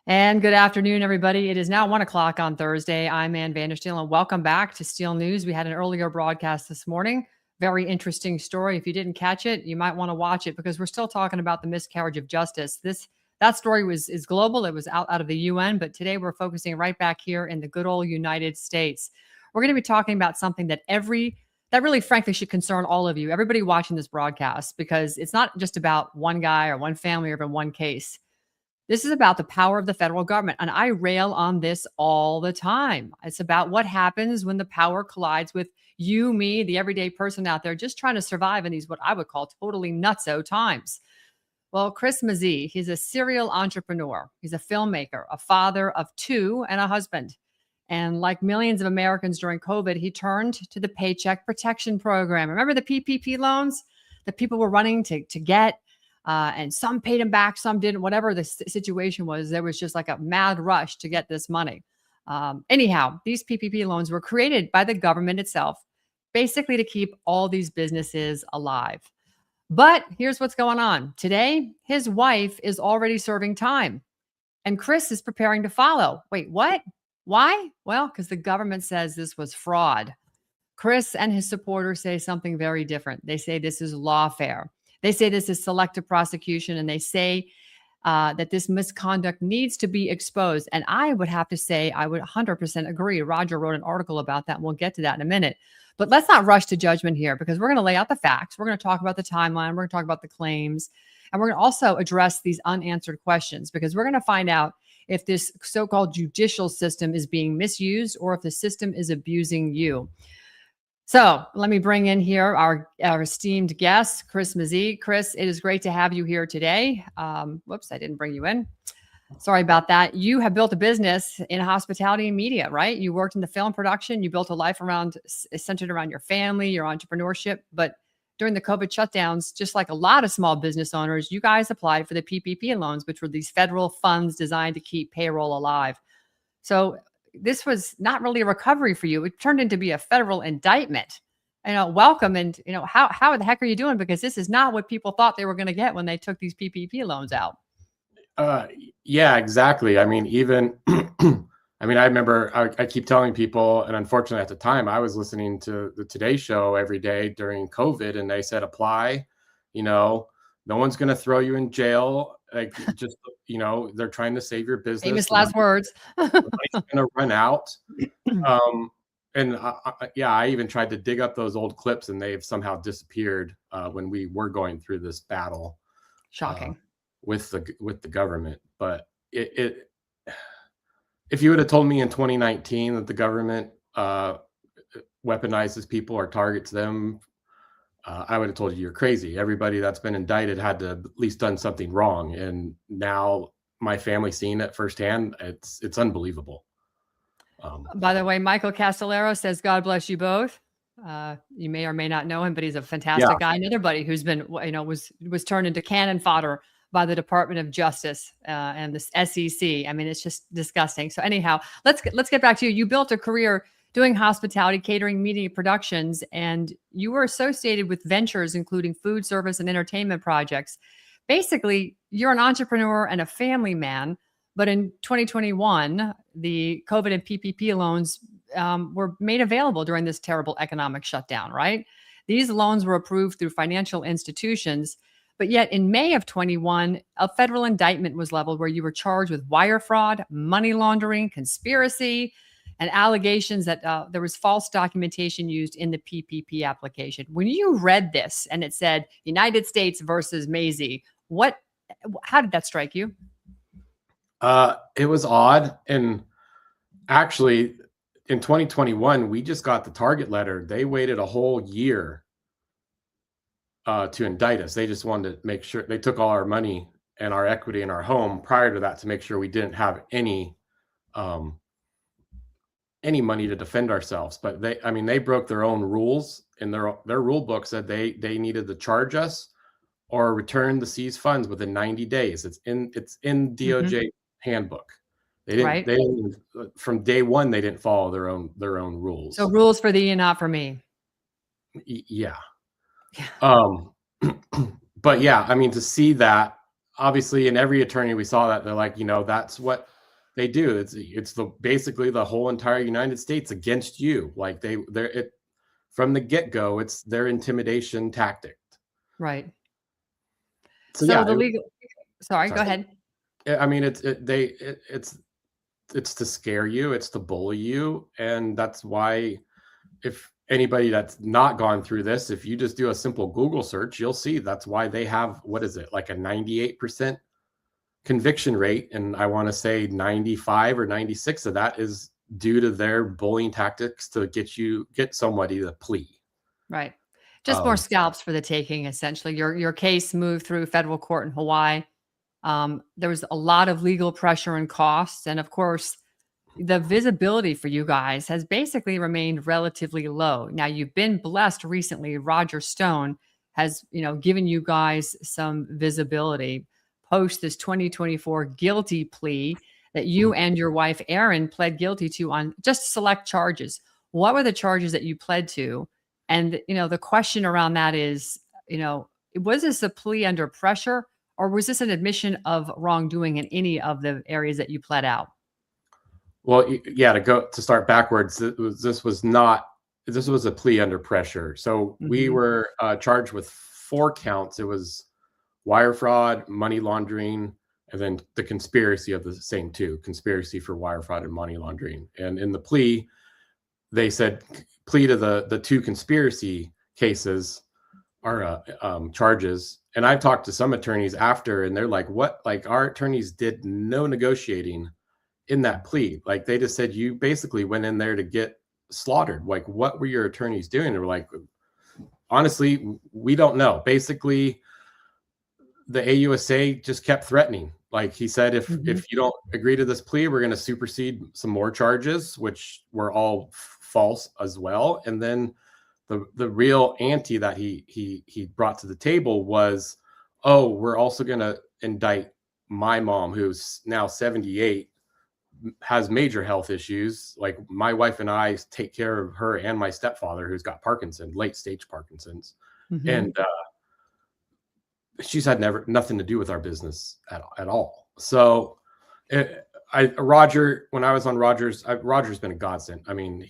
And good afternoon, everybody. It is now 1 o'clock on Thursday. I'm Ann Vandersteel, and welcome back to Steel News. We had an earlier broadcast this morning. Very interesting story. If you didn't catch it, you might want to watch it because we're still talking about the miscarriage of justice. That story is global. It was out of the UN, but today we're focusing right back here in the good old United States. We're going to be talking about something that really frankly should concern all of you, everybody watching this broadcast, because it's not just about one guy or one family or even one case. This is about the power of the federal government. And I rail on this all the time. It's about what happens when the power collides with you, me, the everyday person out there just trying to survive in these, what I would call totally nutso times. Well, Chris Mazzei, he's a serial entrepreneur. He's a filmmaker, a father of two, and a husband. And like millions of Americans during COVID, he turned to the Paycheck Protection Program. Remember the PPP loans that people were running to get? And some paid him back, some didn't. Whatever the situation was, there was just like a mad rush to get this money. Anyhow, these PPP loans were created by the government itself, basically to keep all these businesses alive. But here's what's going on. Today, his wife is already serving time, and Chris is preparing to follow. Wait, what? Why? Well, because the government says this was fraud. Chris and his supporters say something very different. They say this is lawfare. They say this is selective prosecution, and they say that this misconduct needs to be exposed. And I would have to say, I would 100% agree. Roger wrote an article about that, and we'll get to that in a minute. But let's not rush to judgment here, because we're going to lay out the facts. We're going to talk about the timeline. We're going to talk about the claims. And we're going to also address these unanswered questions, because we're going to find out if this so-called judicial system is being misused or if the system is abusing you. So let me bring in here our esteemed guest, Chris Mazzei. Chris, it is great to have you here today. Whoops, I didn't bring you in. Sorry about that. You have built a business in hospitality and media, right? You worked in the film production. You built a life centered around your family, your entrepreneurship. But during the COVID shutdowns, just like a lot of small business owners, you guys applied for the PPP loans, which were these federal funds designed to keep payroll alive. So this was not really a recovery for you. It turned into be a federal indictment. Welcome. And, how the heck are you doing? Because this is not what people thought they were going to get when they took these PPP loans out. Yeah, exactly. I mean, even, I remember I keep telling people, and unfortunately at the time I was listening to the Today Show every day during COVID, and they said, apply, no one's going to throw you in jail. Like, just, they're trying to save your business. Famous last words. It's going to run out. And I even tried to dig up those old clips, and they've somehow disappeared when we were going through this battle. Shocking. With the government. But if you would have told me in 2019 that the government weaponizes people or targets them, I would have told you you're crazy. Everybody that's been indicted had to at least done something wrong. And now my family seeing it firsthand, it's unbelievable. By the way, Michael Castellero says, God bless you both. You may or may not know him, but he's a fantastic guy. Another buddy who's been, was turned into cannon fodder by the Department of Justice and the SEC. I mean, it's just disgusting. So anyhow, let's get back to you. You built a career doing hospitality, catering, media productions, and you were associated with ventures, including food service and entertainment projects. Basically, you're an entrepreneur and a family man. But in 2021, the COVID and PPP loans were made available during this terrible economic shutdown, right? These loans were approved through financial institutions. But yet in May of 21, a federal indictment was leveled where you were charged with wire fraud, money laundering, conspiracy, and allegations that there was false documentation used in the PPP application. When you read this and it said United States versus Mazzei, how did that strike you? It was odd. And actually, in 2021, we just got the target letter. They waited a whole year to indict us. They just wanted to make sure they took all our money and our equity in our home prior to that to make sure we didn't have any money to defend ourselves. But they broke their own rules, and their rule book said they needed to charge us or return the seized funds within 90 days. It's in DOJ handbook. They didn't from day one, they didn't follow their own rules. So rules for thee and not for me. Yeah. But yeah, to see that, obviously, in every attorney we saw that, they're like, that's what They do. It's basically the whole entire United States against you. Like they're it from the get-go, it's their intimidation tactic. Right. So So yeah, the legal, sorry, go sorry. ahead. I mean, it's to scare you, it's to bully you, and that's why if anybody that's not gone through this, if you just do a simple Google search, you'll see that's why they have, what is it, like a 98% conviction rate, and I want to say 95 or 96 of that is due to their bullying tactics to get somebody to plea. Right. Just more Um, scalps for the taking, essentially. Your case moved through federal court in Hawaii. There was a lot of legal pressure and costs, and of course, the visibility for you guys has basically remained relatively low. Now, you've been blessed recently. Roger Stone has, given you guys some visibility post this 2024 guilty plea that you and your wife Erin pled guilty to on just select charges. What were the charges that you pled to? And the question around that is, was this a plea under pressure, or was this an admission of wrongdoing in any of the areas that you pled out? well, yeah, to start backwards, this was a plea under pressure. So we Mhm. were charged with 4 counts. It was wire fraud, money laundering, and then the conspiracy of the same two, conspiracy for wire fraud and money laundering. And in the plea, they said plea to the two conspiracy cases are charges. And I've talked to some attorneys after, and they're like, "What? Like our attorneys did no negotiating in that plea. Like they just said you basically went in there to get slaughtered. Like what were your attorneys doing?" And we're like, "Honestly, we don't know." Basically, the AUSA just kept threatening. Like he said, Mhm. if you don't agree to this plea, we're going to supersede some more charges, which were all false as well. And then the real ante that he brought to the table was, oh, we're also going to indict my mom, who's now 78, has major health issues. Like my wife and I take care of her and my stepfather, who's got Parkinson's, late stage Parkinson's, Mhm. and she's had nothing to do with our business at all. So, Roger, when I was on Roger's been a godsend. I mean,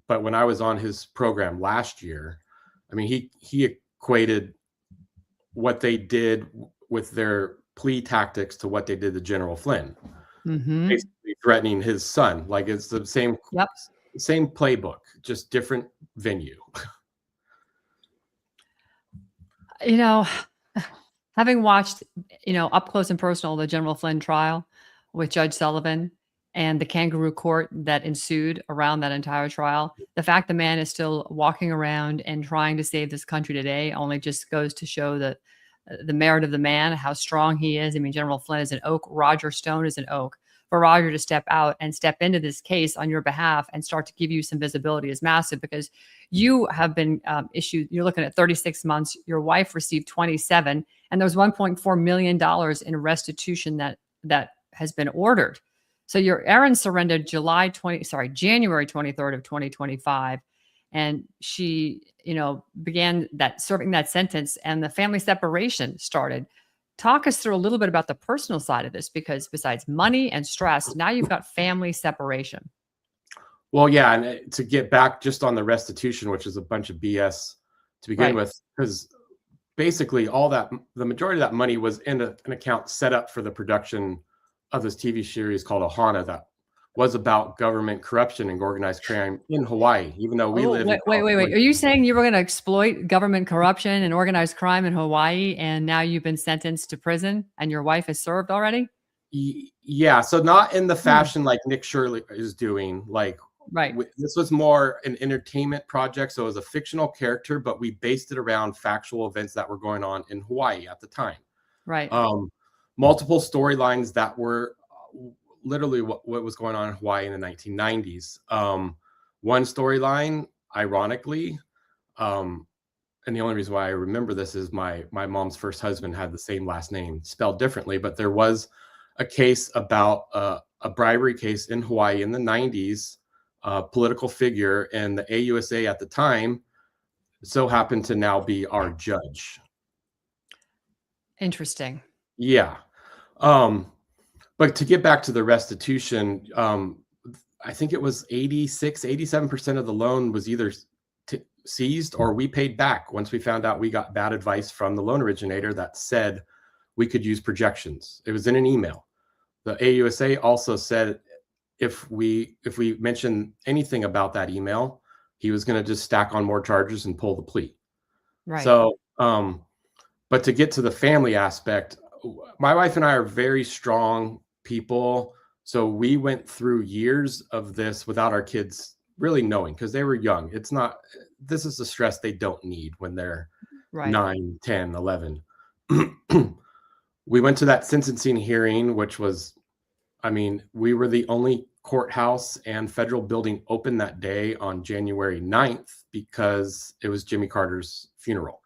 but when I was on his program last year, I mean, he equated what they did with their plea tactics to what they did to General Flynn, Mhm. basically threatening his son. Like it's the Yep. same playbook, just different venue. You know, having watched, up close and personal the General Flynn trial with Judge Sullivan and the kangaroo court that ensued around that entire trial, the fact the man is still walking around and trying to save this country today only just goes to show that the merit of the man, how strong he is. I mean, General Flynn is an oak, Roger Stone is an oak. For Roger to step out and step into this case on your behalf and start to give you some visibility is massive, because you have been issued, you're looking at 36 months. Your wife received 27, and there's $1.4 million in restitution that has been ordered. So your Erin surrendered January 23rd of 2025. And she, began serving that sentence, and the family separation started. Talk us through a little bit about the personal side of this, because besides money and stress, now you've got family separation. Well, yeah, and to get back just on the restitution, which is a bunch of BS to begin Right. with, because basically the majority of that money was in an account set up for the production of this TV series called Ohana that was about government corruption and organized crime in Hawaii, even though we Oh, live in wait. California. Are you saying you were going to exploit government corruption and organized crime in Hawaii, and now you've been sentenced to prison and your wife has served already? Yeah, so not in the Hmm. fashion like Nick Shirley is doing. Like Right. this was more an entertainment project, so it was a fictional character, but we based it around factual events that were going on in Hawaii at the time. Right. Um, Multiple storylines that were literally what was going on in Hawaii in the 1990s. One storyline, ironically, um, and the only reason why I remember this is my mom's first husband had the same last name spelled differently, but there was a case about a bribery case in Hawaii in the 90s, political figure, and the AUSA at the time so happened to now be our judge. Interesting. Yeah. Um, But to get back to the restitution, I think it was 87% of the loan was either seized or we paid back once we found out we got bad advice from the loan originator that said we could use projections. It was in an email. The AUSA also said if we mentioned anything about that email, he was going to just stack on more charges and pull the plea. Right. So, but to get to the family aspect, my wife and I are very strong people. So we went through years of this without our kids really knowing, because they were young. This is the stress they don't need when they're 9, 10, 11. We went to that sentencing hearing, which was, we were the only courthouse and federal building open that day on January 9th because it was Jimmy Carter's funeral.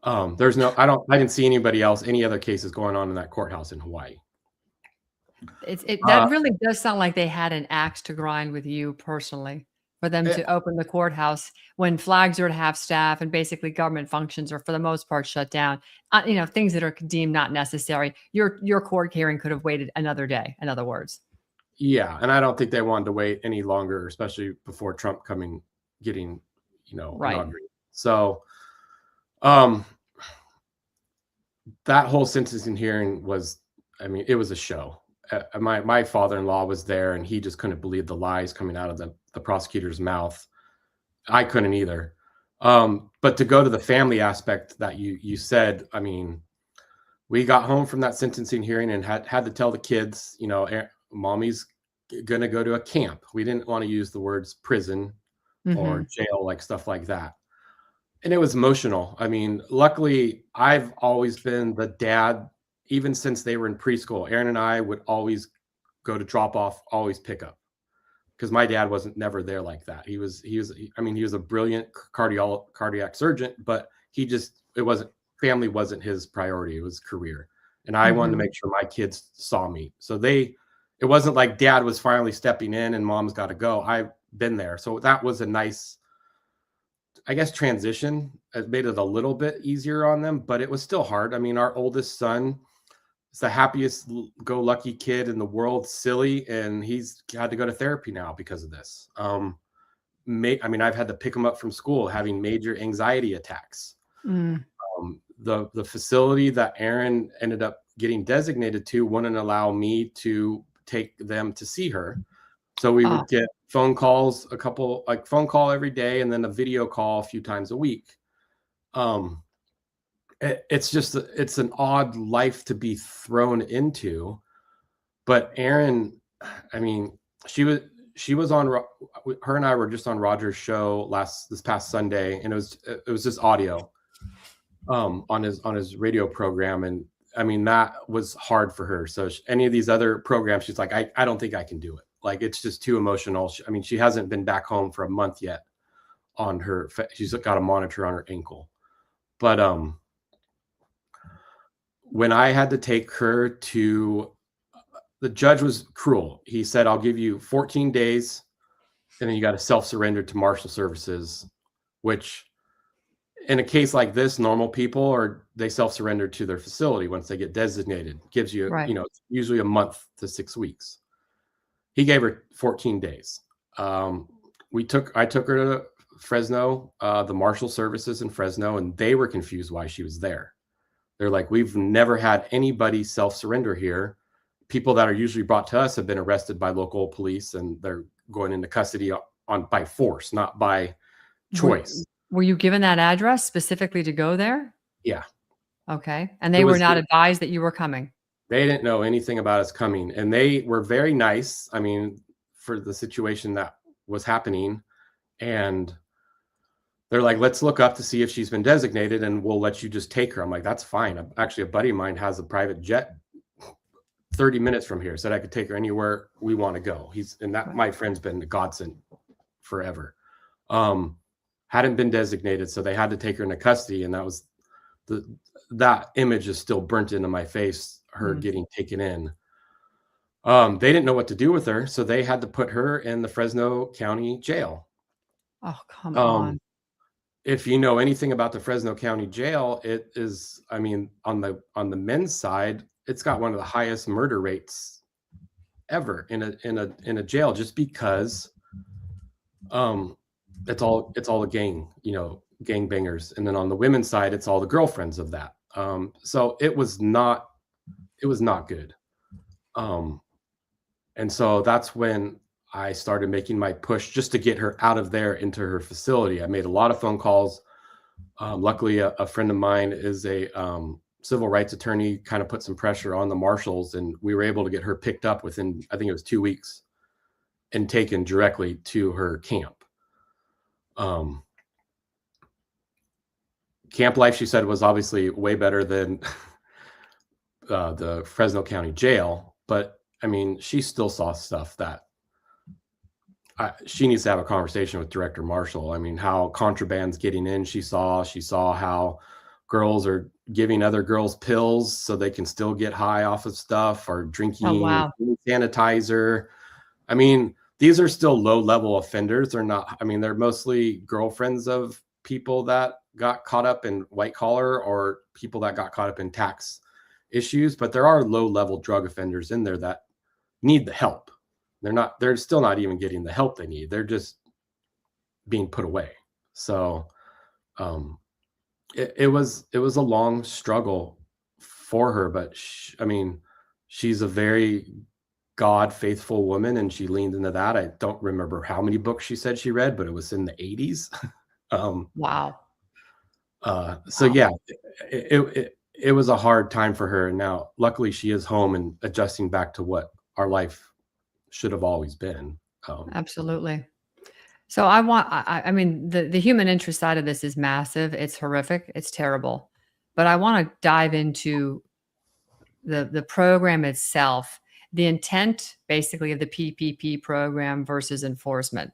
I didn't see any other cases going on in that courthouse in Hawaii. That really does sound like they had an axe to grind with you personally for them to open the courthouse when flags are at half staff and basically government functions are for the most part shut down. Things that are deemed not necessary. Your court hearing could have waited another day, in other words. Yeah. And I don't think they wanted to wait any longer, especially before Trump getting inaugurated. So, that whole sentencing hearing was, it was a show. My father-in-law was there and he just couldn't believe the lies coming out of the prosecutor's mouth. I couldn't either. But to go to the family aspect that you said, we got home from that sentencing hearing and had to tell the kids, mommy's going to go to a camp. We didn't want to use the words prison or jail, like stuff like that. And it was emotional. Luckily, I've always been the dad, even since they were in preschool. Erin and I would always go to drop off, always pick up, because my dad wasn't never there like that. He was a brilliant cardiac surgeon, but family wasn't his priority. It was career. And I wanted to make sure my kids saw me. So it wasn't like dad was finally stepping in and mom's got to go. I've been there. So that was a nice, I guess, transition. It made it a little bit easier on them, but it was still hard. Our oldest son is the happiest go-lucky kid in the world, silly, and he's had to go to therapy now because of this. I've had to pick him up from school having major anxiety attacks. The facility that Erin ended up getting designated to wouldn't allow me to take them to see her. So we would get phone calls, phone call every day, and then a video call a few times a week. It's an odd life to be thrown into. But Erin, she was on, her and I were just on Roger's show this past Sunday, and it was just audio on his radio program. And that was hard for her. So any of these other programs, she's like, I don't think I can do it. Like, it's just too emotional. She hasn't been back home for a month yet she's got a monitor on her ankle. But when I had to take her the judge was cruel. He said, I'll give you 14 days and then you got to self-surrender to Marshal Services, which in a case like this, normal people they self-surrender to their facility once they get designated. Gives you, usually a month to 6 weeks. He gave her 14 days. I took her to Fresno, the Marshal Services in Fresno, and they were confused why she was there. They're like, we've never had anybody self-surrender here. People that are usually brought to us have been arrested by local police and they're going into custody by force, not by choice. Were you given that address specifically to go there? Yeah. Okay. And they were not advised that you were coming? They didn't know anything about us coming. And they were very nice, for the situation that was happening. And they're like, let's look up to see if she's been designated and we'll let you just take her. I'm like, that's fine. Actually, a buddy of mine has a private jet 30 minutes from here, said I could take her anywhere we want to go. My friend's been a godsend forever. Hadn't been designated, so they had to take her into custody. And that was that image is still burnt into my face, her getting taken in. They didn't know what to do with her, so they had to put her in the Fresno County Jail. Oh, come on. If you know anything about the Fresno County Jail, it is, on the men's side, it's got one of the highest murder rates ever in a jail, just because it's all a gang, gang bangers. And then on the women's side, it's all the girlfriends of that. So it was not good. And so that's when I started making my push just to get her out of there into her facility. I made a lot of phone calls. Luckily, a friend of mine is a civil rights attorney, kind of put some pressure on the marshals, and we were able to get her picked up within, I think it was 2 weeks, and taken directly to her camp. Camp life, she said, was obviously way better than the Fresno County jail, but I mean, she still saw stuff that she needs to have a conversation with Director Marshall. I mean, how contraband's getting in. She saw how girls are giving other girls pills so they can still get high off of stuff, or drinking sanitizer. I mean, these are still low-level offenders. They're not, I mean, they're mostly girlfriends of people that got caught up in white collar or people that got caught up in tax issues, but there are low-level drug offenders in there that need the help. They're still not even getting the help they need. They're just being put away. So it was a long struggle for her, but I mean, she's a very God faithful woman, and she leaned into that. I don't remember how many books she said she read, but it was in the 80s. Wow. So yeah, it was a hard time for her. And now luckily she is home and adjusting back to what our life should have always been. Absolutely. So I mean, the human interest side of this is massive. It's horrific. It's terrible. But I want to dive into the program itself, the intent basically of the PPP program versus enforcement,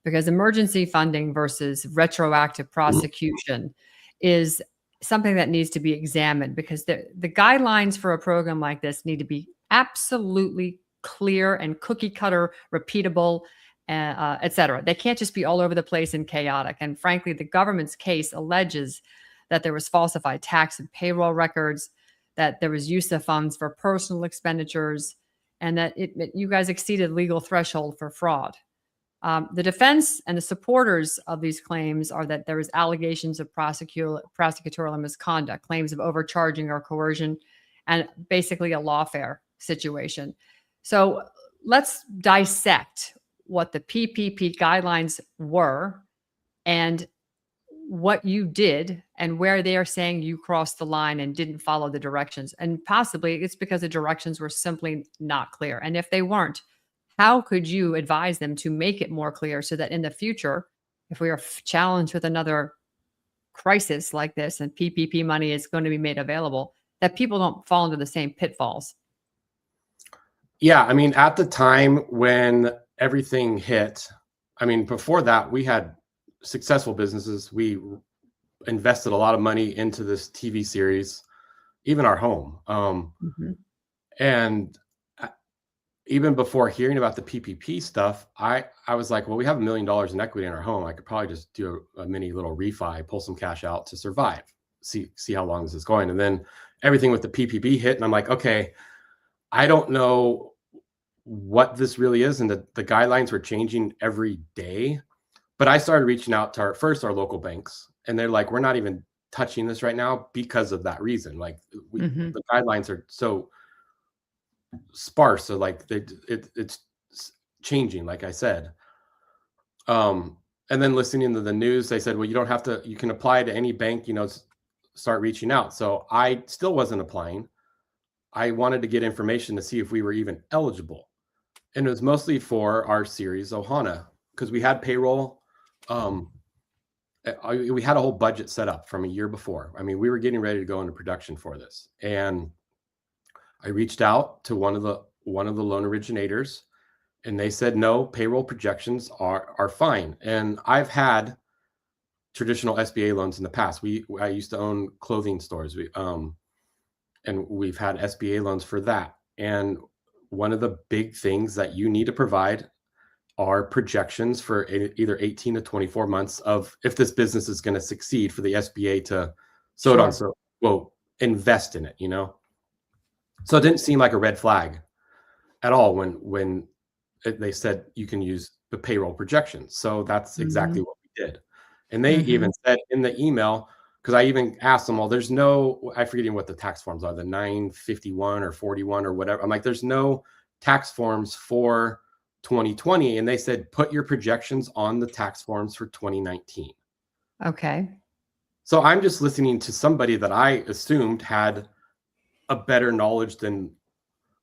because emergency funding versus retroactive prosecution is something that needs to be examined, because the guidelines for a program like this need to be absolutely clear and cookie cutter, repeatable, et cetera. They can't just be all over the place and chaotic. And frankly, the government's case alleges that there was falsified tax and payroll records, that there was use of funds for personal expenditures, and that you guys exceeded legal threshold for fraud. The defense and the supporters of these claims are that there was allegations of prosecutorial misconduct, claims of overcharging or coercion, and basically a lawfare situation. So let's dissect what the PPP guidelines were and what you did, and where they are saying you crossed the line and didn't follow the directions. And possibly it's because the directions were simply not clear. And if they weren't, how could you advise them to make it more clear, so that in the future, if we are challenged with another crisis like this and PPP money is going to be made available, that people don't fall into the same pitfalls? Yeah, I mean, at the time when everything hit, I mean, before that, we had successful businesses. We invested a lot of money into this TV series, even our home. And even before hearing about the PPP stuff, I was like, well, we have $1 million in equity in our home. I could probably just do a mini little refi, pull some cash out to survive, see how long this is going. And then everything with the PPP hit, and I'm like, okay, I don't know what this really is. And the guidelines were changing every day. But I started reaching out to our local banks, and they're like, we're not even touching this right now because of that reason. Like the guidelines are so sparse. So like it's changing, like I said. And then listening to the news, they said, well, you don't have to, you can apply to any bank, start reaching out. So I still wasn't applying. I wanted to get information to see if we were even eligible. And it was mostly for our series, Ohana, because we had payroll. We had a whole budget set up from a year before. I mean, we were getting ready to go into production for this. And I reached out to one of the loan originators, and they said, no, payroll projections are fine. And I've had traditional SBA loans in the past. I used to own clothing stores. And we've had SBA loans for that. And one of the big things that you need to provide are projections for either 18 to 24 months of if this business is going to succeed, for the SBA to invest in it, So it didn't seem like a red flag at all when they said you can use the payroll projections. So that's exactly what we did. And they even said in the email, because I even asked them, well, there's no, I forget even what the tax forms are, the 951 or 41 or whatever. I'm like, there's no tax forms for 2020. And they said, put your projections on the tax forms for 2019. Okay. So I'm just listening to somebody that I assumed had a better knowledge than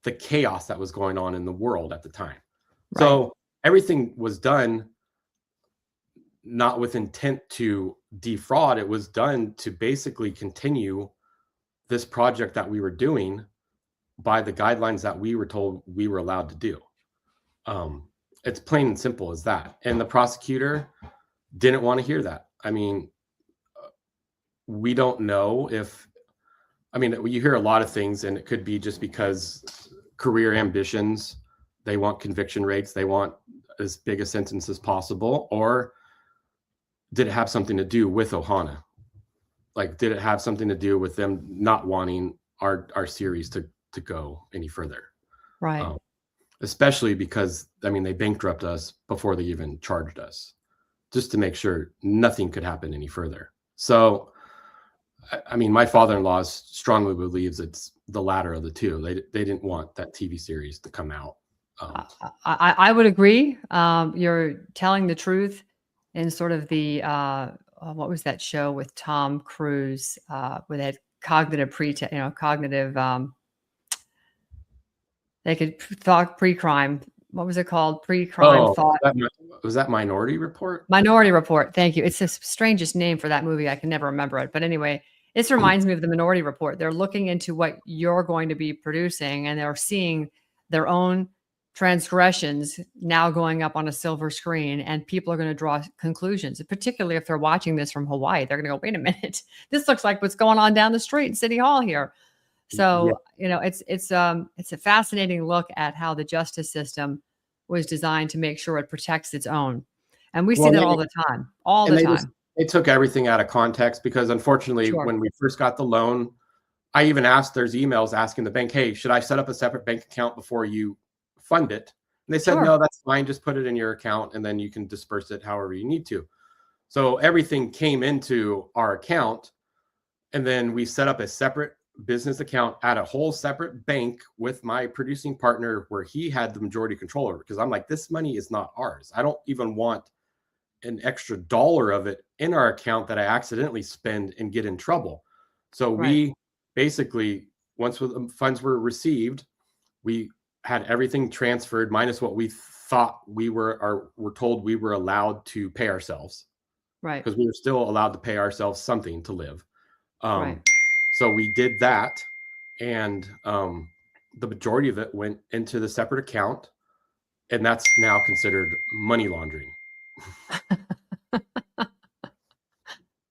the chaos that was going on in the world at the time. Right. So everything was done not with intent to defraud. It was done to basically continue this project that we were doing by the guidelines that we were told we were allowed to do. It's plain and simple as that. And the prosecutor didn't want to hear that. I mean, we don't know if, I mean, you hear a lot of things, and it could be just because career ambitions, they want conviction rates, they want as big a sentence as possible, or did it have something to do with Ohana? Like, did it have something to do with them not wanting our series to go any further? Right. Especially because, I mean, they bankrupted us before they even charged us, just to make sure nothing could happen any further. So, I mean, my father-in-law strongly believes it's the latter of the two. They didn't want that TV series to come out. I would agree. You're telling the truth in sort of the what was that show with Tom Cruise where they had cognitive cognitive. They could talk pre-crime. What was it called? Pre-crime thought. Was that Minority Report? Minority Report. Thank you. It's the strangest name for that movie. I can never remember it. But anyway, this reminds me of the Minority Report. They're looking into what you're going to be producing, and they're seeing their own transgressions now going up on a silver screen, and people are going to draw conclusions, particularly if they're watching this from Hawaii. They're going to go, wait a minute, this looks like what's going on down the street in City Hall here. So, it's a fascinating look at how the justice system was designed to make sure it protects its own. And we see that all the time, They took everything out of context because, unfortunately, when we first got the loan, I even asked, there's emails asking the bank, hey, should I set up a separate bank account before you fund it? And they said, no, that's fine. Just put it in your account and then you can disperse it however you need to. So everything came into our account, and then we set up a separate business account at a whole separate bank with my producing partner where he had the majority control over it. Because I'm like, this money is not ours. I don't even want an extra dollar of it in our account that I accidentally spend and get in trouble. So we basically, once the funds were received, we had everything transferred minus what we thought we were told we were allowed to pay ourselves. Right. Because we were still allowed to pay ourselves something to live. So we did that, and the majority of it went into the separate account, and that's now considered money laundering.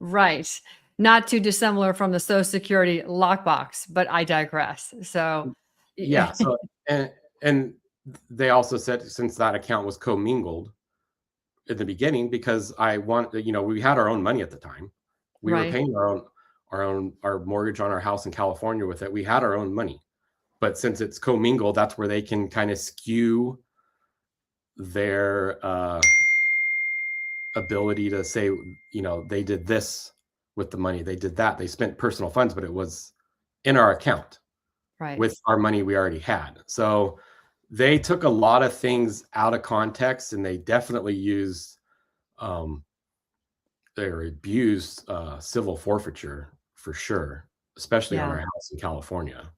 Right. Not too dissimilar from the Social Security lockbox, but I digress. So, yeah. So, and they also said, since that account was commingled in the beginning, because we had our own money at the time. We were paying our mortgage on our house in California with it. We had our own money, but since it's commingled, that's where they can kind of skew their ability to say, they did this with the money, they did that, they spent personal funds, but it was in our account with our money we already had. So they took a lot of things out of context, and they definitely used they abused civil forfeiture for sure, especially on our house in California.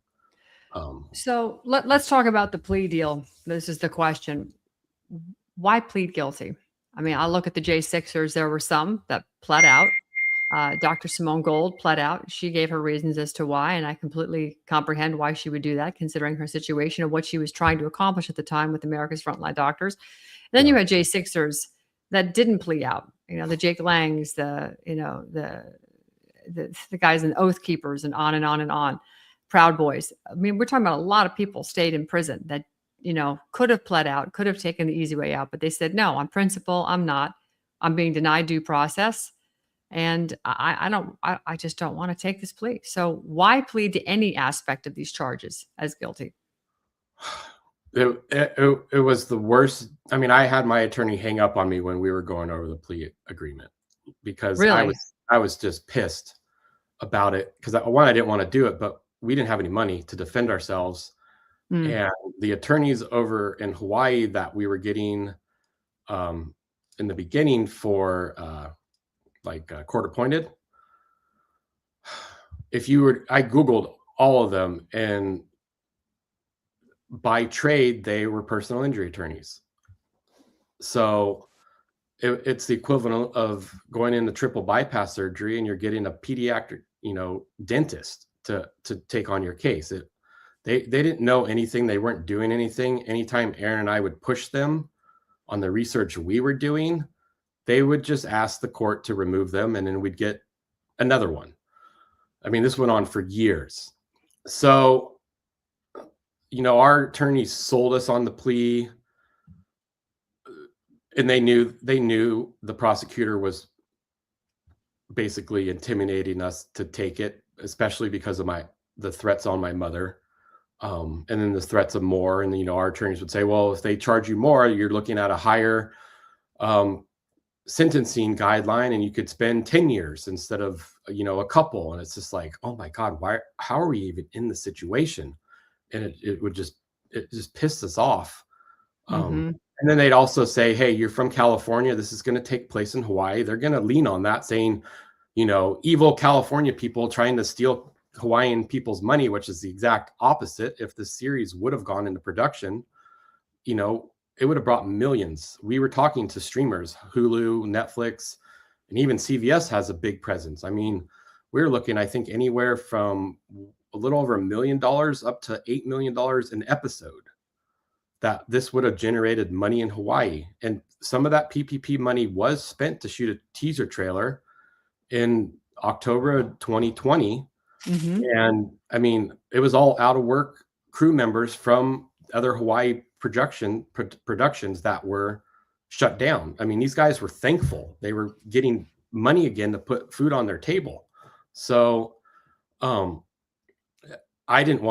So let's talk about the plea deal. This is the question. Why plead guilty? I mean, I look at the J6ers. There were some that pled out. Dr. Simone Gold pled out. She gave her reasons as to why, and I completely comprehend why she would do that, considering her situation and what she was trying to accomplish at the time with America's Frontline Doctors. Then you had J6ers that didn't plea out. The Jake Langs, the guys in Oath Keepers, and on and on and on. Proud Boys. I mean, we're talking about a lot of people stayed in prison that could have pled out, could have taken the easy way out, but they said, no, on principle, I'm not. I'm being denied due process. And I just don't want to take this plea. So why plead to any aspect of these charges as guilty? It was the worst. I mean, I had my attorney hang up on me when we were going over the plea agreement because Really? I was just pissed about it because one, I didn't want to do it, but we didn't have any money to defend ourselves. Mm, And the attorneys over in Hawaii that we were getting um, in the beginning for court appointed, I Googled all of them, and by trade, they were personal injury attorneys. So it's the equivalent of going into triple bypass surgery and you're getting a pediatric, dentist to take on your case. They didn't know anything. They weren't doing anything. Anytime Erin and I would push them on the research we were doing, they would just ask the court to remove them, and then we'd get another one. I mean, this went on for years. So, our attorneys sold us on the plea, and they knew the prosecutor was basically intimidating us to take it, especially because of the threats on my mother. And then the threats of more. And, our attorneys would say, well, if they charge you more, you're looking at a higher sentencing guideline, and you could spend 10 years instead of, a couple. And it's just like, oh my God, how are we even in the situation? And it just pissed us off. hmm And then they'd also say, hey, you're from California. This is going to take place in Hawaii. They're going to lean on that, saying, evil California people trying to steal Hawaiian people's money, which is the exact opposite. If the series would have gone into production, it would have brought millions. We were talking to streamers, Hulu, Netflix, and even CVS has a big presence. I mean, we're looking, I think, anywhere from a little over $1 million up to $8 million an episode that this would have generated money in Hawaii. And some of that PPP money was spent to shoot a teaser trailer in October of 2020. hmm And I mean, it was all out of work crew members from other Hawaii productions that were shut down. I mean, these guys were thankful. They were getting money again to put food on their table. So I did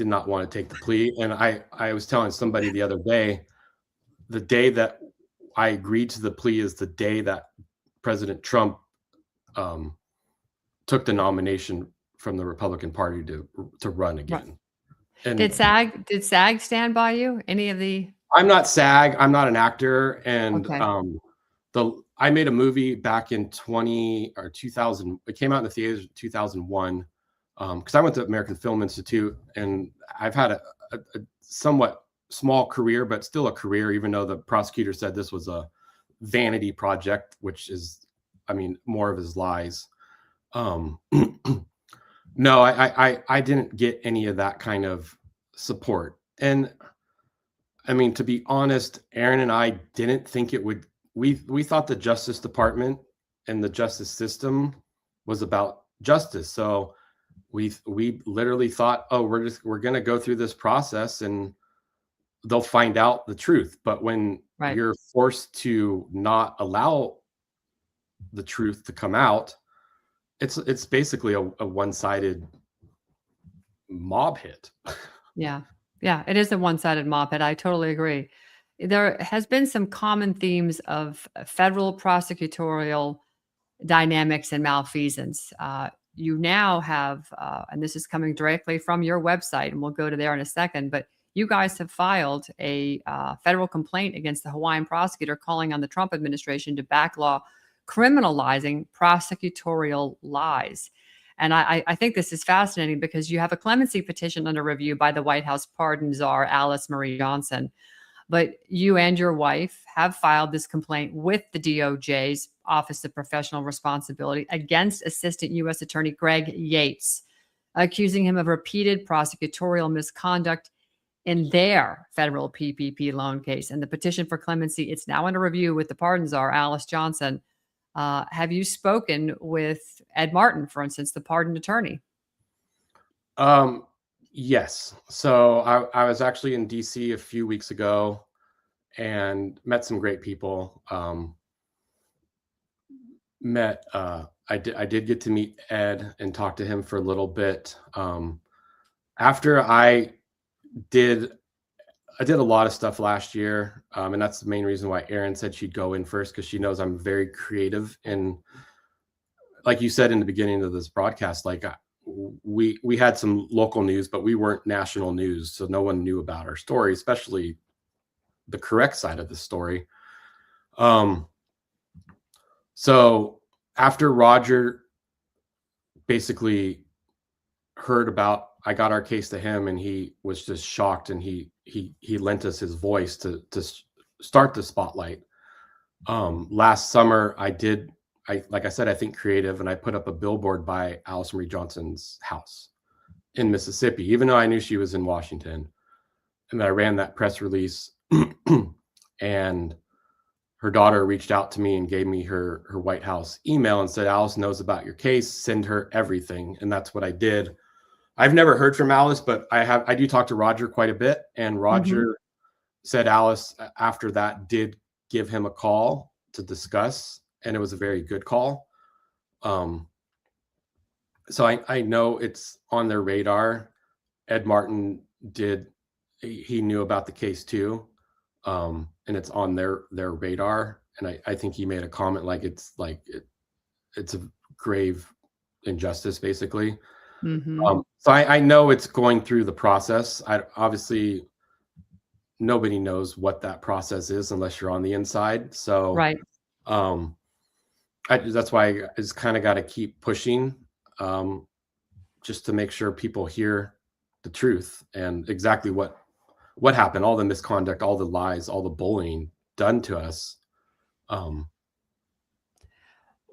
not want to take the plea. And I was telling somebody the other day, the day that I agreed to the plea is the day that President Trump took the nomination from the Republican Party to run again. And Did SAG stand by you? Any of the I'm not SAG. I'm not an actor. And Okay. I made a movie back in 2000. It came out in the theaters in 2001. Because I went to American Film Institute, and I've had a somewhat small career, but still a career, even though the prosecutor said this was a vanity project, which is, I mean, more of his lies. No, I didn't get any of that kind of support. And I mean, to be honest, Erin and I didn't think it would. We thought the Justice Department and the justice system was about justice. So we literally thought, oh, we're going to go through this process and they'll find out the truth. But when Right. you're forced to not allow the truth to come out, it's basically a one-sided mob hit. Yeah. Yeah, it is a one-sided mob hit. I totally agree. There has been some common themes of federal prosecutorial dynamics and malfeasance. You now have, and this is coming directly from your website, and we'll go to there in a second, but you guys have filed a federal complaint against the Hawaiian prosecutor calling on the Trump administration to backlaw criminalizing prosecutorial lies. And I think this is fascinating because you have a clemency petition under review by the White House pardon czar, Alice Marie Johnson. But you and your wife have filed this complaint with the DOJ's Office of Professional Responsibility against Assistant U.S. Attorney Greg Yates, accusing him of repeated prosecutorial misconduct in their federal PPP loan case. And the petition for clemency, it's now under review with the pardon czar, Alice Johnson. Have you spoken with Ed Martin, for instance, the pardon attorney? Yes. So I was actually in DC a few weeks ago and met some great people. Met I did get to meet Ed and talk to him for a little bit. After I did a lot of stuff last year, and that's the main reason why Erin said she'd go in first, because she knows I'm very creative. And like you said in the beginning of this broadcast, like we had some local news, but we weren't national news, so no one knew about our story, especially the correct side of the story. So after Roger basically heard about, I got our case to him, and he was just shocked, and he lent us his voice to start the spotlight. Last summer, like I said, I think creative, and I put up a billboard by Alice Marie Johnson's house in Mississippi, even though I knew she was in Washington. And I ran that press release, and her daughter reached out to me and gave me her White House email and said, Alice knows about your case, send her everything. And that's what I did. I've never heard from Alice, but I do talk to Roger quite a bit. And Roger said Alice, after that, did give him a call to discuss, and it was a very good call. So I know it's on their radar. Ed Martin he knew about the case too. And it's on their radar. And I think he made a comment like it's a grave injustice, basically. So I know it's going through the process. Obviously nobody knows what that process is unless you're on the inside. So right. That's why I just kind of got to keep pushing, just to make sure people hear the truth and exactly what happened, all the misconduct, all the lies, all the bullying done to us.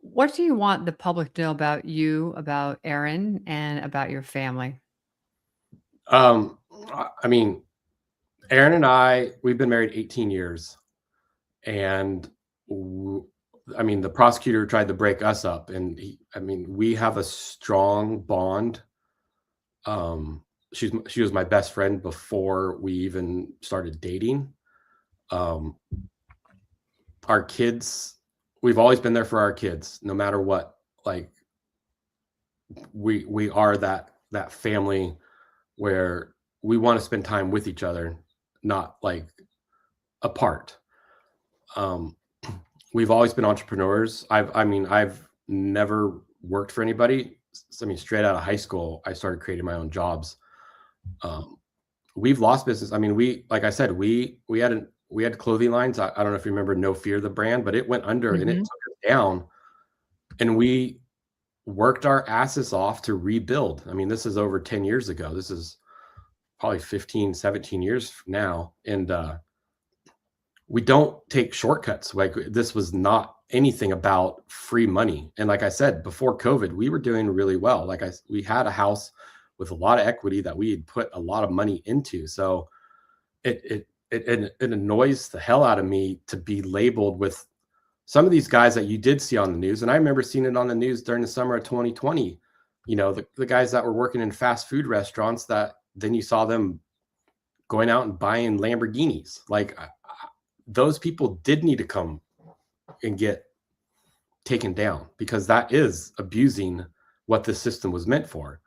What do you want the public to know about you, about Erin, and about your family? I mean, Erin and we've been married 18 years, and the prosecutor tried to break us up, and we have a strong bond. She was my best friend before we even started dating. Our kids, we've always been there for our kids, no matter what. Like we are that family where we want to spend time with each other, not like apart. We've always been entrepreneurs. I've never worked for anybody. Straight out of high school, I started creating my own jobs. We've lost business. Like I said, we had clothing lines. I don't know if you remember No Fear, the brand, but it went under and it took us down, and we worked our asses off to rebuild. This is over 10 years ago. This is probably 15, 17 years now. And, we don't take shortcuts. Like, this was not anything about free money. And like I said, before COVID, we were doing really well. We had a house with a lot of equity that we had put a lot of money into. So it annoys the hell out of me to be labeled with some of these guys that you did see on the news. And I remember seeing it on the news during the summer of 2020, the guys that were working in fast food restaurants, that then you saw them going out and buying Lamborghinis. Those people did need to come and get taken down, because that is abusing what the system was meant for.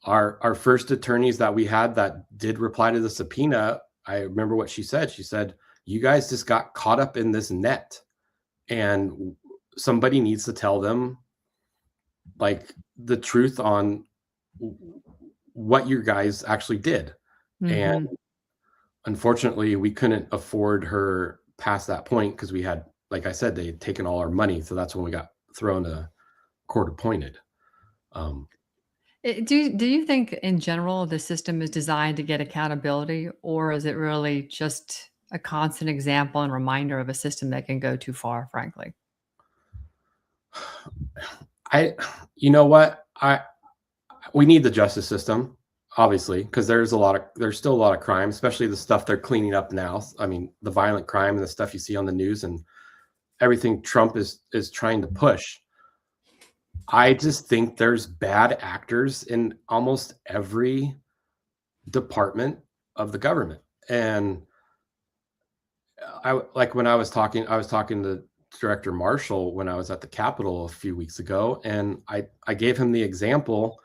Our first attorneys that we had that did reply to the subpoena, I remember what she said. She said, you guys just got caught up in this net, and somebody needs to tell them the truth on what you guys actually did. And unfortunately, we couldn't afford her past that point, because we had, like I said, they had taken all our money. So that's when we got thrown to court appointed. Do you think in general the system is designed to get accountability, or is it really just a constant example and reminder of a system that can go too far, frankly? We need the justice system, obviously, because there's still a lot of crime, especially the stuff they're cleaning up now. The violent crime and the stuff you see on the news and everything Trump is trying to push. I just think there's bad actors in almost every department of the government. And when I was talking Director Marshall when I was at the Capitol a few weeks ago, and I gave him the example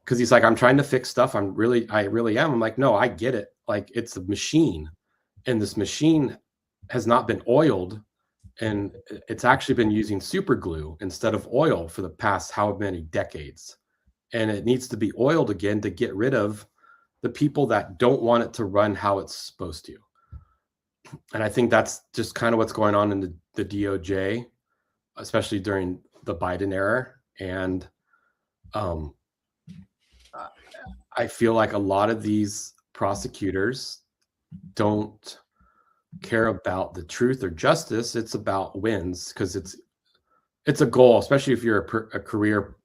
because he's like, I'm trying to fix stuff. I really am. I'm like, no, I get it. Like, it's a machine, and this machine has not been oiled, and it's actually been using super glue instead of oil for the past how many decades. And it needs to be oiled again to get rid of the people that don't want it to run how it's supposed to. And I think that's just kind of what's going on in the DOJ, especially during the Biden era. And I feel like a lot of these prosecutors don't care about the truth or justice. It's about wins, because it's a goal, especially if you're a career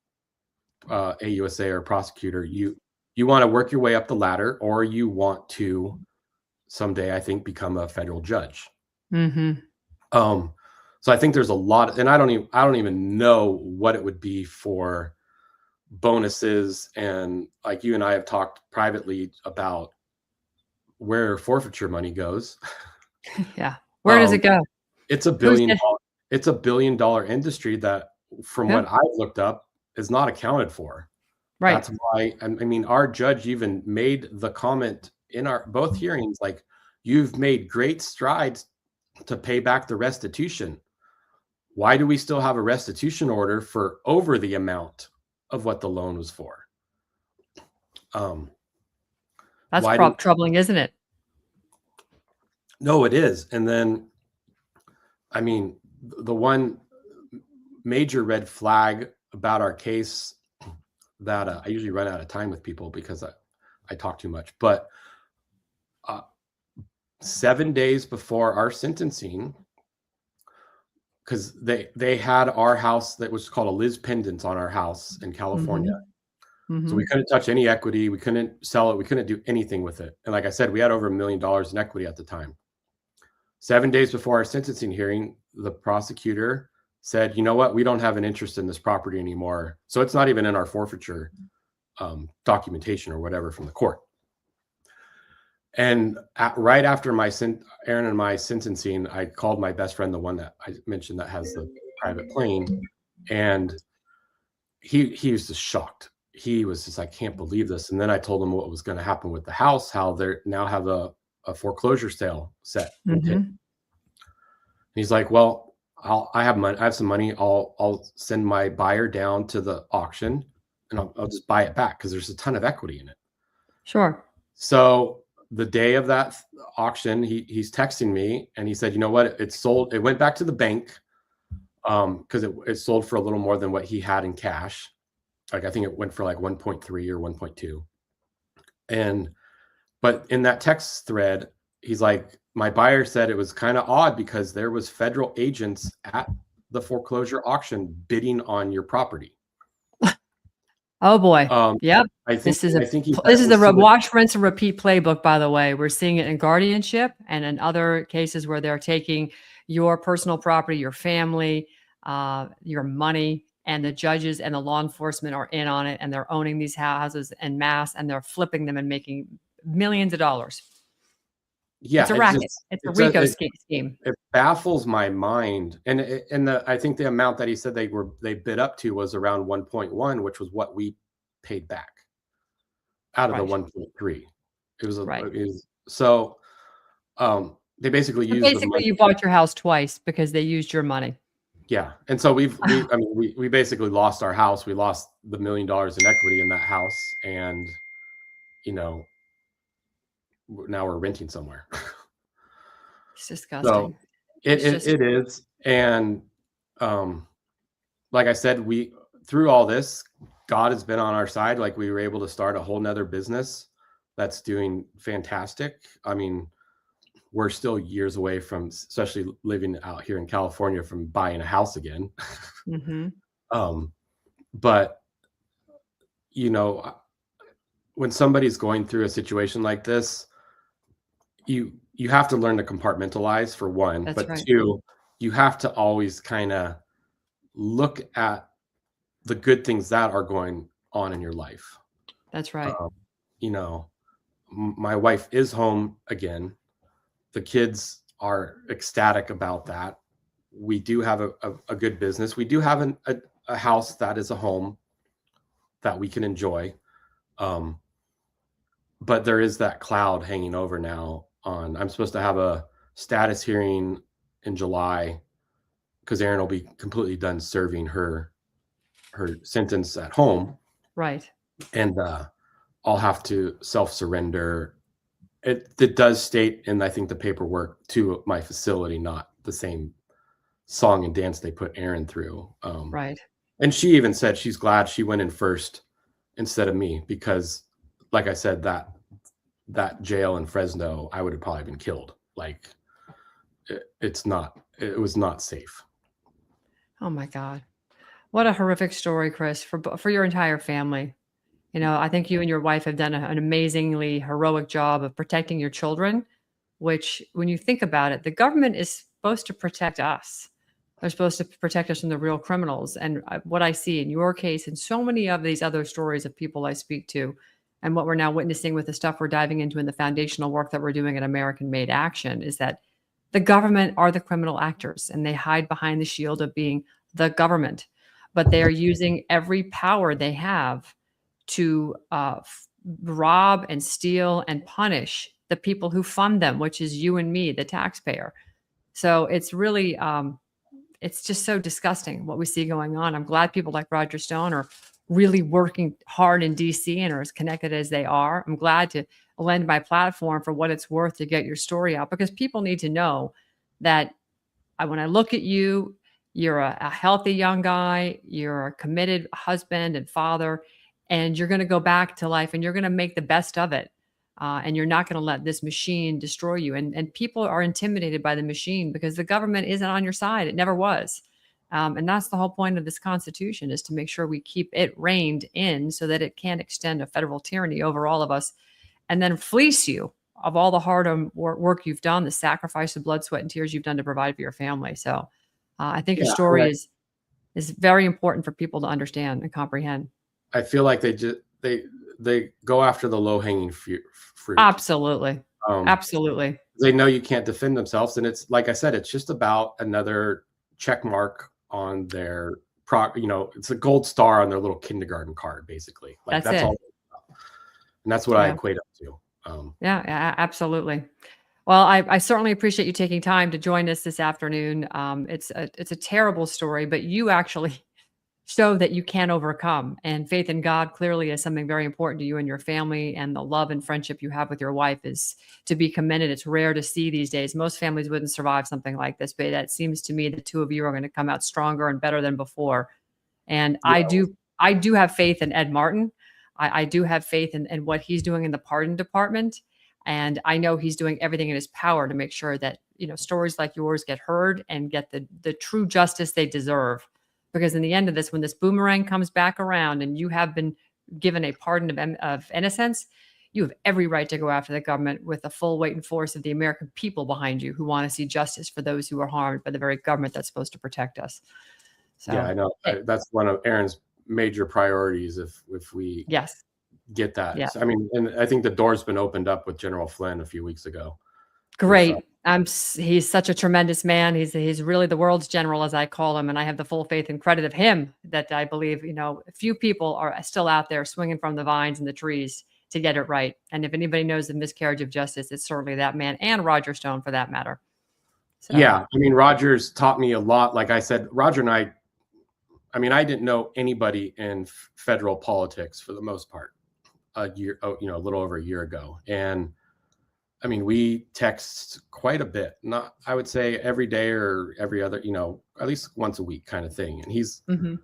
AUSA or prosecutor. You want to work your way up the ladder, or you want to someday, I think, become a federal judge. So I think there's a lot, and I don't even know what it would be for bonuses. And like you and I have talked privately about where forfeiture money goes. Yeah. Where does it go? It's a billion dollar industry that, from what I've looked up, is not accounted for. Right. That's why, I mean, our judge even made the comment in our both hearings, like, you've made great strides to pay back the restitution. Why do we still have a restitution order for over the amount of what the loan was for? That's troubling, isn't it? No, it is. And then, I mean, the one major red flag about our case that I usually run out of time with people because I talk too much, but 7 days before our sentencing, because they had our house that was called a Liz pendant on our house in California. So we couldn't touch any equity. We couldn't sell it. We couldn't do anything with it. And like I said, we had over $1 million in equity at the time. 7 days before our sentencing hearing, the prosecutor said, you know what, we don't have an interest in this property anymore. So it's not even in our forfeiture documentation or whatever from the court. And right after Erin and my sentencing, I called my best friend, the one that I mentioned that has the private plane, and he was just shocked. He was just like, I can't believe this. And then I told him what was going to happen with the house, how they now have a foreclosure sale set. He's like, well, I have some money. I'll send my buyer down to the auction, and I'll just buy it back because there's a ton of equity in it. Sure. So the day of that auction, he's texting me, and he said, you know what, it sold. It went back to the bank because it sold for a little more than what he had in cash. Like, I think it went for like 1.3 or 1.2. But in that text thread, he's like, my buyer said it was kind of odd because there was federal agents at the foreclosure auction bidding on your property. Oh boy. Yep. This is the wash, rinse, and repeat playbook, by the way. We're seeing it in guardianship and in other cases where they're taking your personal property, your family, your money, and the judges and the law enforcement are in on it, and they're owning these houses en masse, and they're flipping them and making millions of dollars. Yeah, it's a racket. It's a RICO scheme. It baffles my mind, and I think the amount that he said they bid up to was around 1.1, which was what we paid back out of the 1.3. It was so they basically used the money. You bought your house twice because they used your money. Yeah, and so we basically lost our house. We lost the $1 million in equity in that house, and now we're renting somewhere. It's disgusting. So it is. And like I said, through all this, God has been on our side. Like, we were able to start a whole nother business that's doing fantastic. I mean, we're still years away from, especially living out here in California, from buying a house again. But when somebody's going through a situation like this, you have to learn to compartmentalize, for one. That's but right. Two, you have to always kind of look at the good things that are going on in your life. That's right. My wife is home again. The kids are ecstatic about that. we do have a good business. We do have a house that is a home that we can enjoy. But there is that cloud hanging over now on, I'm supposed to have a status hearing in July because Erin will be completely done serving her sentence at home. Right. And I'll have to self-surrender. It does state in, I think, the paperwork to my facility, not the same song and dance they put Erin through. Right. And she even said she's glad she went in first instead of me, because like I said, that jail in Fresno, I would have probably been killed. Like it was not safe. Oh my God. What a horrific story, Chris, for your entire family. You know, I think you and your wife have done an amazingly heroic job of protecting your children, which, when you think about it, the government is supposed to protect us. They're supposed to protect us from the real criminals. And what I see in your case and so many of these other stories of people I speak to, and what we're now witnessing with the stuff we're diving into in the foundational work that we're doing at American Made Action, is that the government are the criminal actors, and they hide behind the shield of being the government. But they are using every power they have to rob and steal and punish the people who fund them, which is you and me, the taxpayer. So it's really, it's just so disgusting what we see going on. I'm glad people like Roger Stone are really working hard in DC and are as connected as they are. I'm glad to lend my platform for what it's worth to get your story out, because people need to know that when I look at you, you're a healthy young guy, you're a committed husband and father, and you're going to go back to life and you're going to make the best of it. And you're not going to let this machine destroy you. And people are intimidated by the machine because the government isn't on your side. It never was. And that's the whole point of this Constitution, is to make sure we keep it reined in so that it can't extend a federal tyranny over all of us and then fleece you of all the hard work you've done, the sacrifice of blood, sweat, and tears you've done to provide for your family. So I think your story is very important for people to understand and comprehend. I feel like they go after the low-hanging fruit. Absolutely. Absolutely. They know you can't defend themselves. And it's, like I said, it's just about another check mark on their it's a gold star on their little kindergarten card, basically. Like that's all. And that's what I equate up to. Yeah, absolutely. Well, I certainly appreciate you taking time to join us this afternoon. It's a terrible story, but you actually show that you can overcome. And faith in God clearly is something very important to you and your family, and the love and friendship you have with your wife is to be commended. It's rare to see these days. Most families wouldn't survive something like this, but that seems to me the two of you are going to come out stronger and better than before. And I do have faith in Ed Martin. I do have faith in what he's doing in the pardon department. And I know he's doing everything in his power to make sure that, stories like yours get heard and get the true justice they deserve. Because in the end of this, when this boomerang comes back around and you have been given a pardon of innocence, you have every right to go after the government with the full weight and force of the American people behind you who want to see justice for those who are harmed by the very government that's supposed to protect us. So, yeah, I know. That's one of Erin's major priorities if we get that. Yes. I mean, and I think the door's been opened up with General Flynn a few weeks ago. Great. He's such a tremendous man. He's really the world's general, as I call him. And I have the full faith and credit of him that I believe, few people are still out there swinging from the vines and the trees to get it right. And if anybody knows the miscarriage of justice, it's certainly that man, and Roger Stone for that matter. So. Yeah. I mean, Roger's taught me a lot. Like I said, Roger and I I didn't know anybody in federal politics for the most part a little over a year ago. And I mean, we text quite a bit, not, I would say every day or every other, at least once a week kind of thing. And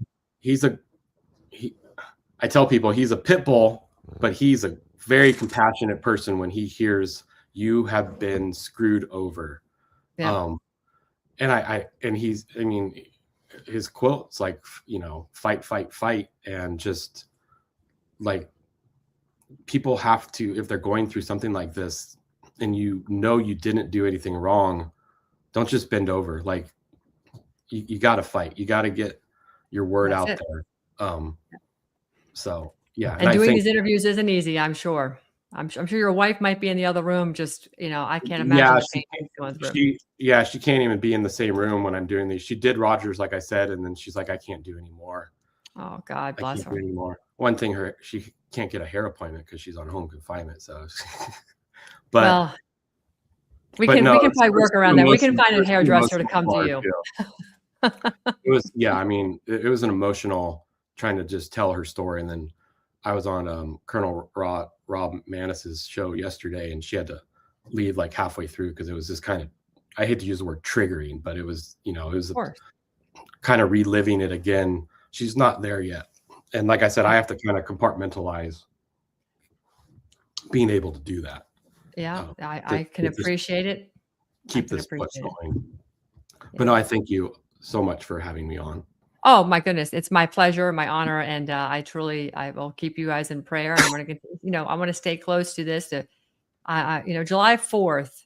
I tell people he's a pit bull, but he's a very compassionate person when he hears you have been screwed over. Yeah. And his quotes like, fight, fight, fight. And just like, people have to, if they're going through something like this, and you didn't do anything wrong, don't just bend over. Like you got to fight. You got to get your word out there. So yeah. And doing these interviews isn't easy, I'm sure. I'm sure your wife might be in the other room. Just, I can't imagine Yeah, the pain she's going through. she can't even be in the same room when I'm doing these. She did Rogers, like I said, and then she's like, I can't do anymore. Oh, God I bless can't her. do anymore. One thing, she can't get a hair appointment because she's on home confinement. So, but Well, we can probably work around that. We can find a hairdresser to come to you. It was, I mean, it was an emotional trying to just tell her story. And then I was on Colonel Rob Manis's show yesterday, and she had to leave like halfway through because it was just kind of, I hate to use the word triggering, but it was, it was kind of reliving it again. She's not there yet. And like I said, I have to kind of compartmentalize being able to do that. Yeah, I can appreciate it. Keep this push going. But no, I thank you so much for having me on. Oh my goodness, it's my pleasure, my honor, and I will keep you guys in prayer. I'm going to, I want to stay close to this. July 4th,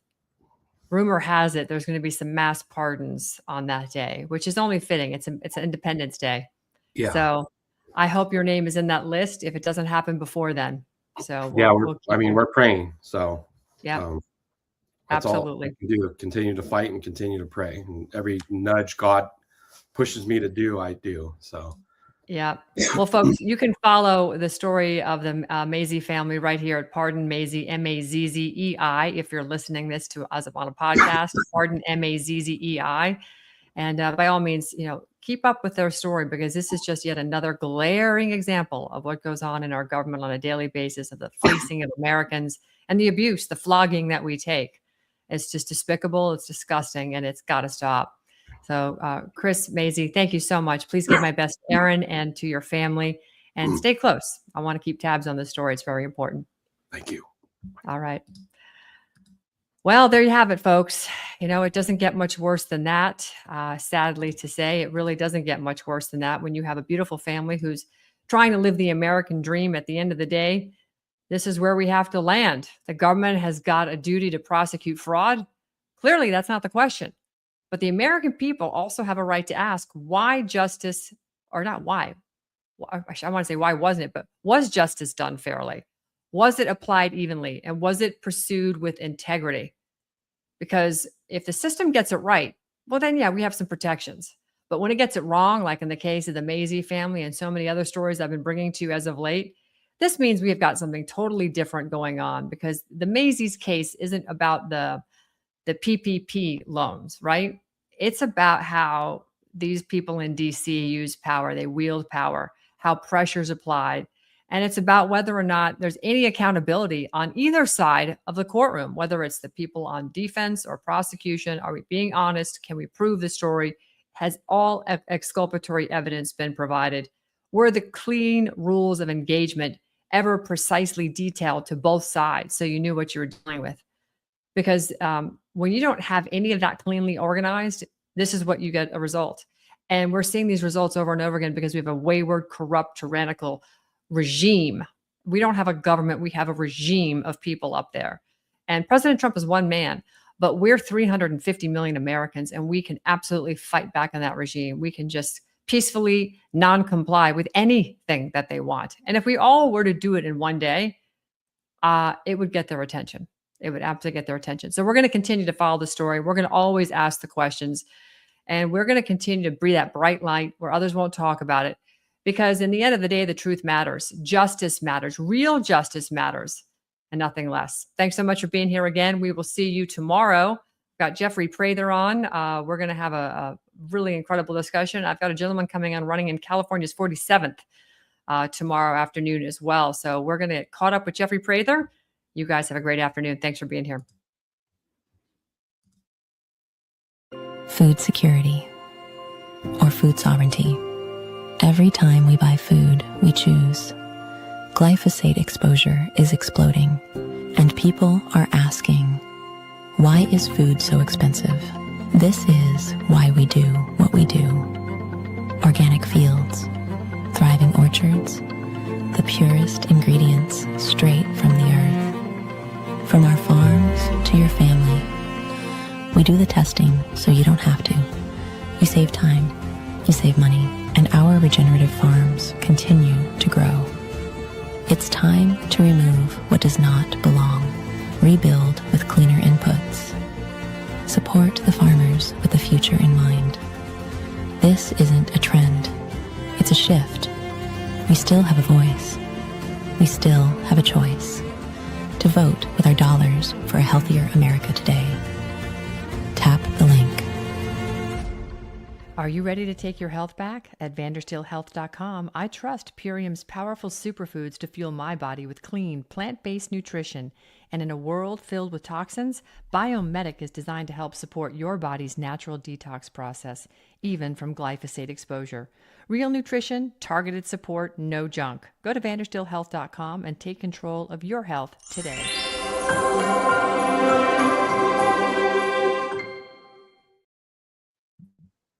rumor has it there's going to be some mass pardons on that day, which is only fitting. It's Independence Day. Yeah. So I hope your name is in that list if it doesn't happen before then. So we're praying. So yeah, absolutely. All we can do, continue to fight and continue to pray. And every nudge God pushes me to do, I do. So yeah. Well, folks, you can follow the story of the Mazzei family right here at Pardon Mazzei, Mazzei, if you're listening this to us on a podcast. Pardon Mazzei. And by all means, keep up with their story, because this is just yet another glaring example of what goes on in our government on a daily basis, of the fleecing of Americans and the abuse, the flogging that we take. It's just despicable. It's disgusting, and it's got to stop. So, Chris Mazzei, thank you so much. Please give my best to Erin and to your family, and stay close. I want to keep tabs on this story. It's very important. Thank you. All right. Well, there you have it, folks. It doesn't get much worse than that. Sadly to say, it really doesn't get much worse than that. When you have a beautiful family who's trying to live the American dream, at the end of the day, this is where we have to land. The government has got a duty to prosecute fraud. Clearly, that's not the question. But the American people also have a right to ask why justice, or not why. I want to say why wasn't it, but was justice done fairly? Was it applied evenly? And was it pursued with integrity? Because if the system gets it right, well, then, yeah, we have some protections. But when it gets it wrong, like in the case of the Mazzei family and so many other stories I've been bringing to you as of late, this means we have got something totally different going on, because the Mazzei's case isn't about the PPP loans, right? It's about how these people in DC use power, they wield power, how pressure is applied. And it's about whether or not there's any accountability on either side of the courtroom, whether it's the people on defense or prosecution. Are we being honest? Can we prove the story? Has all exculpatory evidence been provided? Were the clean rules of engagement ever precisely detailed to both sides, so you knew what you were dealing with? Because when you don't have any of that cleanly organized, this is what you get, a result. And we're seeing these results over and over again because we have a wayward, corrupt, tyrannical regime. We don't have a government. We have a regime of people up there. And President Trump is one man, but we're 350 million Americans, and we can absolutely fight back on that regime. We can just peacefully non-comply with anything that they want. And if we all were to do it in one day, it would get their attention. It would absolutely get their attention. So we're going to continue to follow the story. We're going to always ask the questions, and we're going to continue to breathe that bright light where others won't talk about it. Because in the end of the day, the truth matters. Justice matters. Real justice matters, and nothing less. Thanks so much for being here again. We will see you tomorrow. We've got Jeffrey Prather on. We're going to have a really incredible discussion. I've got a gentleman coming on running in California's 47th tomorrow afternoon as well. So we're going to get caught up with Jeffrey Prather. You guys have a great afternoon. Thanks for being here. Food security or food sovereignty. Every time we buy food, we choose. Glyphosate exposure is exploding, and people are asking, why is food so expensive? This is why we do what we do. Organic fields, thriving orchards, the purest ingredients straight from the earth. From our farms to your family, we do the testing so you don't have to. You save time, you save money, and our regenerative farms continue to grow. It's time to remove what does not belong. Rebuild with cleaner inputs. Support the farmers with the future in mind. This isn't a trend. It's a shift. We still have a voice. We still have a choice to vote with our dollars for a healthier America today. Tap the link. Are you ready to take your health back? At vandersteelhealth.com, I trust Purium's powerful superfoods to fuel my body with clean, plant-based nutrition. And in a world filled with toxins, Biomedic is designed to help support your body's natural detox process, even from glyphosate exposure. Real nutrition, targeted support, no junk. Go to vandersteelhealth.com and take control of your health today.